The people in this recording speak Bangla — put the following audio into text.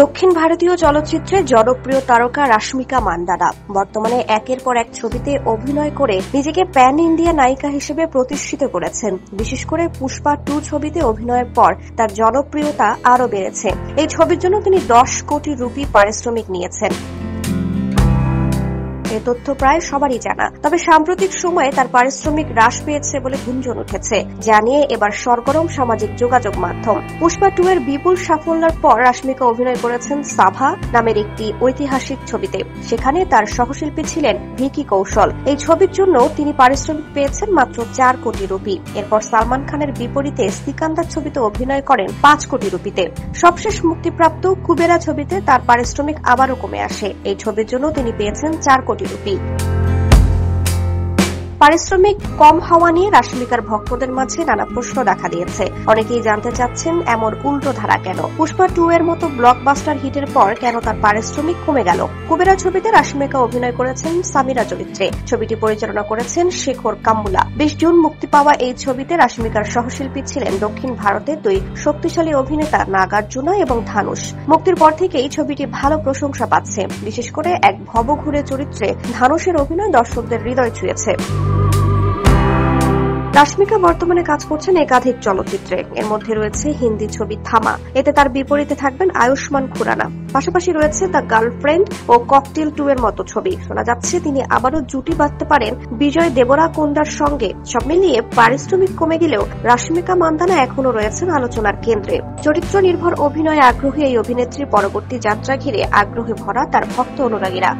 দক্ষিণ ভারতীয় চলচ্চিত্রে জনপ্রিয় তারকা রাশমিকা মান্দানা বর্তমানে একের পর এক ছবিতে অভিনয় করে নিজেকে প্যান ইন্ডিয়া নায়িকা হিসেবে প্রতিষ্ঠিত করেছেন। বিশেষ করে পুষ্পা 2 ছবিতে অভিনয়ের পর তার জনপ্রিয়তা আরও বেড়েছে। এই ছবির জন্য তিনি 10 কোটি রুপি পারিশ্রমিক নিয়েছেন। এ তথ্য প্রায় সবারই জানা, তবে সাম্প্রতিক সময়ে তার পারিশ্রমিক হ্রাস পেয়েছে বলে গুঞ্জন উঠেছে, যা নিয়ে এবার সরগরম সামাজিক যোগাযোগ মাধ্যম। পুষ্পা 2 এর বিপুল সাফল্যের পর রাশমিকা অভিনয় করেছেন সাভা নামের একটি ঐতিহাসিক ছবিতে। সেখানে তার সহশিল্পী ছিলেন ভিকি কৌশল। এই ছবির জন্য তিনি পারিশ্রমিক পেয়েছেন মাত্র 4 কোটি রুপি। এরপর সালমান খানের বিপরীতে সিকান্দার ছবিতে অভিনয় করেন 5 কোটি রুপিতে। সবশেষ মুক্তিপ্রাপ্ত কুবেরা ছবিতে তার পারিশ্রমিক আবারও কমে আসে। এই ছবির জন্য তিনি পেয়েছেন 4 কোটি রুপি। পারিশ্রমিক কম হওয়া নিয়ে রাশমিকার ভক্তদের মাঝে নানা প্রশ্ন দেখা দিয়েছে। অনেকেই জানতে চাচ্ছেন এমন উল্টো ধারা কেন। পুষ্পা 2 এর মতো ব্লকবাস্টার হিটের পর কেন তার পারিশ্রমিক কমে গেল। কুবেরা ছবিতে রাশমিকা অভিনয় করেছেন সামিরা চরিত্রে। ছবিটি পরিচালনা করেছেন শেখর কাম্বুলা। 20 জুন মুক্তি পাওয়া এই ছবিতে রাশমিকার সহশিল্পী ছিলেন দক্ষিণ ভারতের 2 শক্তিশালী অভিনেতা নাগার্জুনা এবং ধানুষ। মুক্তির পর থেকেই ছবিটি ভালো প্রশংসা পাচ্ছে। বিশেষ করে এক ভবঘুরে চরিত্রে ধানুষের অভিনয় দর্শকদের হৃদয় ছুঁয়েছে। রাশমিকা বর্তমানে কাজ করছেন একাধিক চলচ্চিত্রে। এর মধ্যে রয়েছে হিন্দি ছবি থামা, এতে তার বিপরীতে থাকবেন আয়ুষ্মান খুরানা। পাশাপাশি রয়েছে দ্য গার্লফ্রেন্ড ও ককটেল 2 এর মতো ছবি। শোনা যাচ্ছে তিনি আবারও জুটি বাঁধতে পারেন বিজয় দেবরাকোন্ডার সঙ্গে। সব মিলিয়ে পারিশ্রমিক কমে গেলেও রাশমিকা মান্দানা এখনো রয়েছেন আলোচনার কেন্দ্রে। চরিত্র নির্ভর অভিনয়ে আগ্রহী এই অভিনেত্রীর পরবর্তী যাত্রা ঘিরে আগ্রহে ভরা তার ভক্ত অনুরাগীরা।